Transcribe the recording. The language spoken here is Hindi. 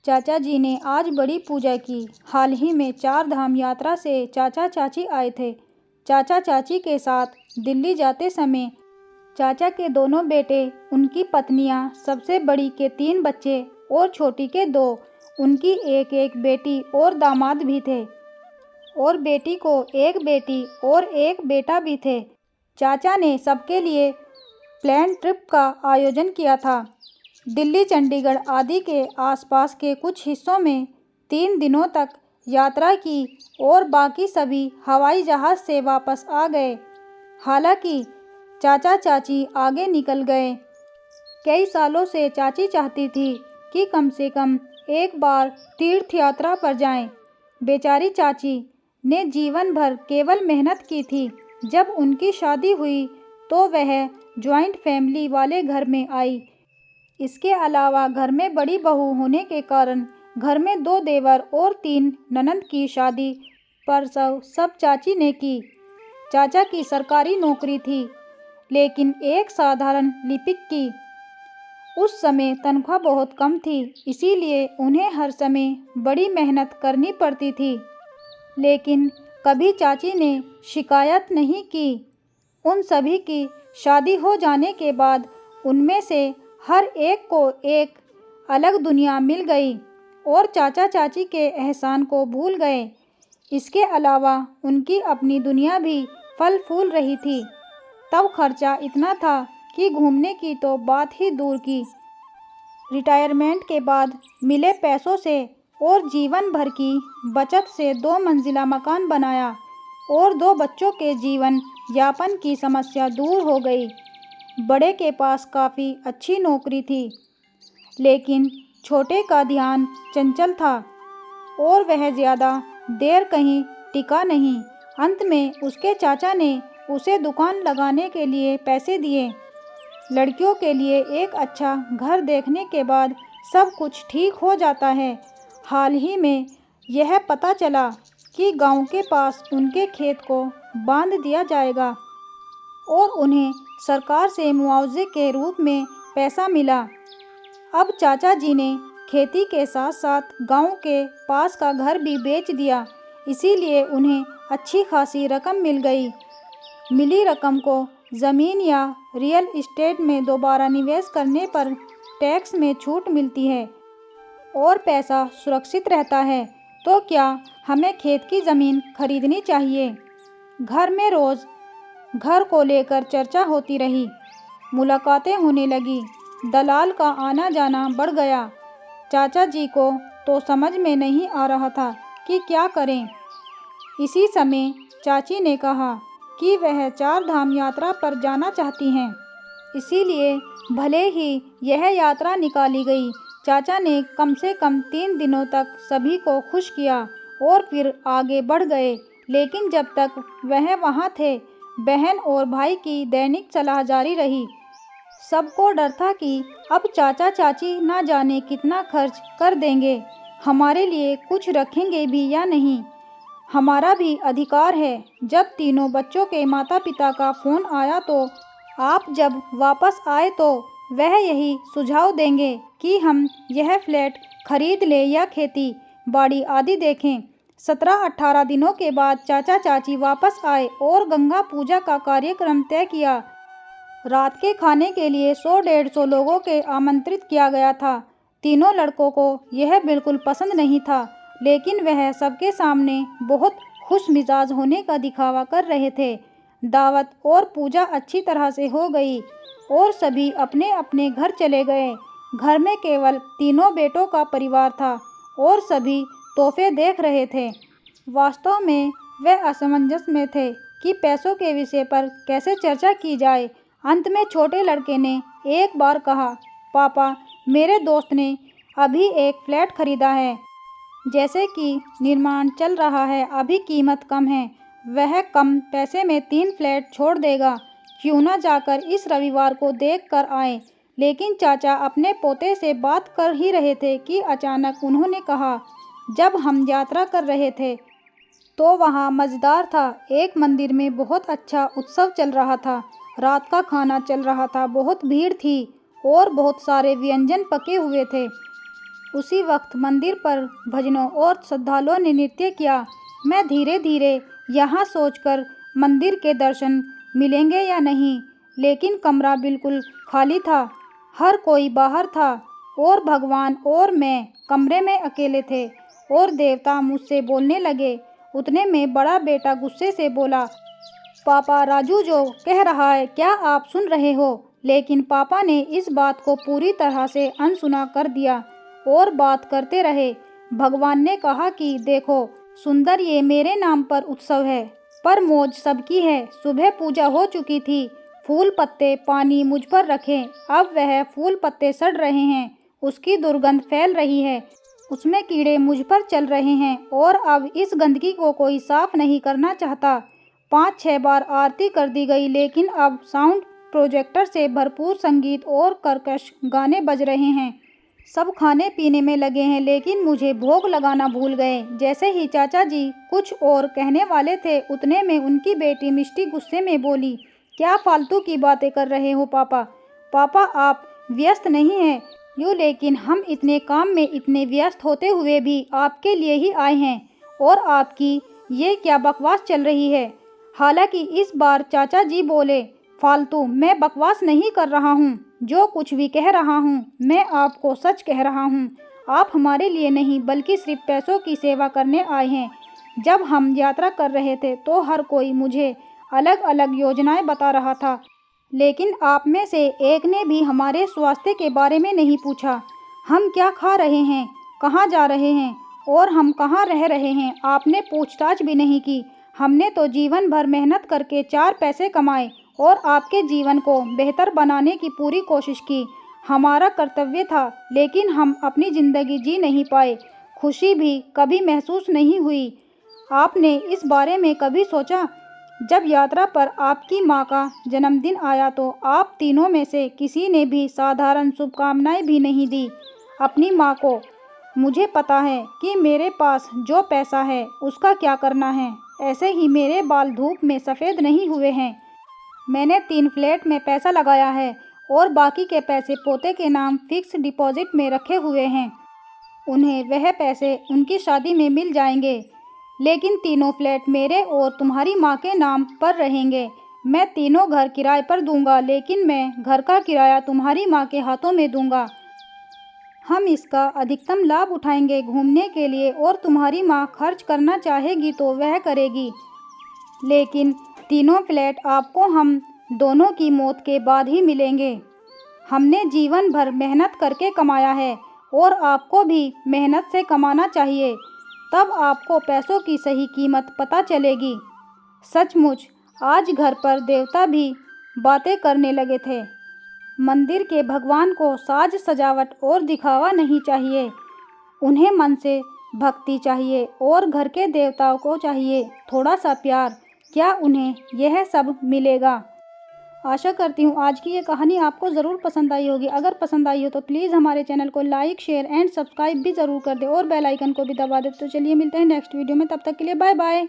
चाचा जी ने आज बड़ी पूजा की। हाल ही में 4 धाम यात्रा से चाचा चाची आए थे। चाचा चाची के साथ दिल्ली जाते समय चाचा के दोनों बेटे, उनकी पत्नियां, सबसे बड़ी के 3 बच्चे और छोटी के 2, उनकी एक एक बेटी और दामाद भी थे, और बेटी को एक बेटी और एक बेटा भी थे। चाचा ने सबके लिए प्लान ट्रिप का आयोजन किया था। दिल्ली, चंडीगढ़ आदि के आसपास के कुछ हिस्सों में 3 दिनों तक यात्रा की और बाकी सभी हवाई जहाज़ से वापस आ गए। हालांकि चाचा चाची आगे निकल गए। कई सालों से चाची चाहती थी कि कम से कम एक बार तीर्थ यात्रा पर जाएं। बेचारी चाची ने जीवन भर केवल मेहनत की थी। जब उनकी शादी हुई तो वह जॉइंट फैमिली वाले घर में आई। इसके अलावा घर में बड़ी बहू होने के कारण घर में 2 देवर और 3 ननंद की शादी प्रसव सब चाची ने की। चाचा की सरकारी नौकरी थी, लेकिन एक साधारण लिपिक की। उस समय तनख्वाह बहुत कम थी, इसीलिए उन्हें हर समय बड़ी मेहनत करनी पड़ती थी। लेकिन कभी चाची ने शिकायत नहीं की। उन सभी की शादी हो जाने के बाद उनमें से हर एक को एक अलग दुनिया मिल गई और चाचा चाची के एहसान को भूल गए। इसके अलावा उनकी अपनी दुनिया भी फल फूल रही थी। तब खर्चा इतना था कि घूमने की तो बात ही दूर की। रिटायरमेंट के बाद मिले पैसों से और जीवन भर की बचत से 2 मंजिला मकान बनाया और 2 बच्चों के जीवन यापन की समस्या दूर हो गई। बड़े के पास काफ़ी अच्छी नौकरी थी, लेकिन छोटे का ध्यान चंचल था और वह ज़्यादा देर कहीं टिका नहीं। अंत में उसके चाचा ने उसे दुकान लगाने के लिए पैसे दिए। लड़कियों के लिए एक अच्छा घर देखने के बाद सब कुछ ठीक हो जाता है। हाल ही में यह पता चला कि गांव के पास उनके खेत को बांध दिया जाएगा और उन्हें सरकार से मुआवजे के रूप में पैसा मिला। अब चाचा जी ने खेती के साथ साथ गांव के पास का घर भी बेच दिया, इसीलिए उन्हें अच्छी खासी रकम मिल गई। मिली रकम को ज़मीन या रियल एस्टेट में दोबारा निवेश करने पर टैक्स में छूट मिलती है और पैसा सुरक्षित रहता है। तो क्या हमें खेत की ज़मीन खरीदनी चाहिए? घर में रोज़ घर को लेकर चर्चा होती रही। मुलाकातें होने लगी। दलाल का आना जाना बढ़ गया। चाचा जी को तो समझ में नहीं आ रहा था कि क्या करें। इसी समय चाची ने कहा कि वह 4 धाम यात्रा पर जाना चाहती हैं, इसीलिए भले ही यह यात्रा निकाली गई। चाचा ने कम से कम 3 दिनों तक सभी को खुश किया और फिर आगे बढ़ गए। लेकिन जब तक वह वहाँ थे, बहन और भाई की दैनिक सलाह जारी रही। सबको डर था कि अब चाचा चाची ना जाने कितना खर्च कर देंगे, हमारे लिए कुछ रखेंगे भी या नहीं। हमारा भी अधिकार है। जब तीनों बच्चों के माता पिता का फ़ोन आया तो आप जब वापस आए तो वह यही सुझाव देंगे कि हम यह फ्लैट खरीद लें या खेती बाड़ी आदि देखें। 17-18 दिनों के बाद चाचा चाची वापस आए और गंगा पूजा का कार्यक्रम तय किया। रात के खाने के लिए 100-150 लोगों के आमंत्रित किया गया था। तीनों लड़कों को यह बिल्कुल पसंद नहीं था, लेकिन वह सबके सामने बहुत खुश मिजाज होने का दिखावा कर रहे थे। दावत और पूजा अच्छी तरह से हो गई और सभी अपने अपने घर चले गए। घर में केवल तीनों बेटों का परिवार था और सभी तोहफे देख रहे थे। वास्तव में वे असमंजस में थे कि पैसों के विषय पर कैसे चर्चा की जाए। अंत में छोटे लड़के ने एक बार कहा, पापा, मेरे दोस्त ने अभी एक फ्लैट खरीदा है। जैसे कि निर्माण चल रहा है, अभी कीमत कम है, वह कम पैसे में 3 फ्लैट छोड़ देगा। क्यों ना जाकर इस रविवार को देख कर आएँ। लेकिन चाचा अपने पोते से बात कर ही रहे थे कि अचानक उन्होंने कहा, जब हम यात्रा कर रहे थे तो वहाँ मज़ेदार था। एक मंदिर में बहुत अच्छा उत्सव चल रहा था। रात का खाना चल रहा था, बहुत भीड़ थी और बहुत सारे व्यंजन पके हुए थे। उसी वक्त मंदिर पर भजनों और श्रद्धालुओं ने नृत्य किया। मैं धीरे धीरे यहाँ सोचकर मंदिर के दर्शन मिलेंगे या नहीं, लेकिन कमरा बिल्कुल खाली था। हर कोई बाहर था और भगवान और मैं कमरे में अकेले थे और देवता मुझसे बोलने लगे। उतने में बड़ा बेटा गुस्से से बोला, पापा, राजू जो कह रहा है क्या आप सुन रहे हो? लेकिन पापा ने इस बात को पूरी तरह से अनसुना कर दिया और बात करते रहे। भगवान ने कहा कि देखो सुंदर, ये मेरे नाम पर उत्सव है, पर मौज सबकी है। सुबह पूजा हो चुकी थी। फूल पत्ते पानी मुझ पर रखें। अब वह फूल पत्ते सड़ रहे हैं, उसकी दुर्गंध फैल रही है, उसमें कीड़े मुझ पर चल रहे हैं और अब इस गंदगी को कोई साफ नहीं करना चाहता। 5-6 बार आरती कर दी गई, लेकिन अब साउंड प्रोजेक्टर से भरपूर संगीत और कर्कश गाने बज रहे हैं। सब खाने पीने में लगे हैं, लेकिन मुझे भोग लगाना भूल गए। जैसे ही चाचा जी कुछ और कहने वाले थे, उतने में उनकी बेटी मिष्टी गुस्से में बोली, क्या फालतू की बातें कर रहे हो पापा? पापा आप व्यस्त नहीं हैं यूँ, लेकिन हम इतने काम में इतने व्यस्त होते हुए भी आपके लिए ही आए हैं और आपकी ये क्या बकवास चल रही है? हालांकि इस बार चाचा जी बोले, फालतू, मैं बकवास नहीं कर रहा हूँ। जो कुछ भी कह रहा हूँ मैं आपको सच कह रहा हूँ। आप हमारे लिए नहीं बल्कि सिर्फ पैसों की सेवा करने आए हैं। जब हम यात्रा कर रहे थे तो हर कोई मुझे अलग अलग योजनाएं बता रहा था, लेकिन आप में से एक ने भी हमारे स्वास्थ्य के बारे में नहीं पूछा। हम क्या खा रहे हैं, कहाँ जा रहे हैं और हम कहाँ रह रहे हैं, आपने पूछताछ भी नहीं की। हमने तो जीवन भर मेहनत करके 4 पैसे कमाए और आपके जीवन को बेहतर बनाने की पूरी कोशिश की। हमारा कर्तव्य था, लेकिन हम अपनी ज़िंदगी जी नहीं पाए। खुशी भी कभी महसूस नहीं हुई। आपने इस बारे में कभी सोचा? जब यात्रा पर आपकी माँ का जन्मदिन आया तो आप तीनों में से किसी ने भी साधारण शुभकामनाएं भी नहीं दी अपनी माँ को। मुझे पता है कि मेरे पास जो पैसा है उसका क्या करना है। ऐसे ही मेरे बाल धूप में सफ़ेद नहीं हुए हैं। मैंने 3 फ्लैट में पैसा लगाया है और बाकी के पैसे पोते के नाम फिक्स डिपॉजिट में रखे हुए हैं। उन्हें वह पैसे उनकी शादी में मिल जाएंगे, लेकिन तीनों फ्लैट मेरे और तुम्हारी माँ के नाम पर रहेंगे। मैं तीनों घर किराए पर दूंगा, लेकिन मैं घर का किराया तुम्हारी माँ के हाथों में दूंगा। हम इसका अधिकतम लाभ उठाएंगे घूमने के लिए और तुम्हारी माँ खर्च करना चाहेगी तो वह करेगी, लेकिन तीनों फ्लैट आपको हम दोनों की मौत के बाद ही मिलेंगे। हमने जीवन भर मेहनत करके कमाया है और आपको भी मेहनत से कमाना चाहिए, तब आपको पैसों की सही कीमत पता चलेगी। सचमुच आज घर पर देवता भी बातें करने लगे थे। मंदिर के भगवान को साज सजावट और दिखावा नहीं चाहिए, उन्हें मन से भक्ति चाहिए और घर के देवताओं को चाहिए थोड़ा सा प्यार। क्या उन्हें यह सब मिलेगा? आशा करती हूँ आज की ये कहानी आपको ज़रूर पसंद आई होगी। अगर पसंद आई हो तो प्लीज़ हमारे चैनल को लाइक, शेयर एंड सब्सक्राइब भी ज़रूर कर दें और बेल आइकन को भी दबा दें। तो चलिए मिलते हैं नेक्स्ट वीडियो में, तब तक के लिए बाय बाय।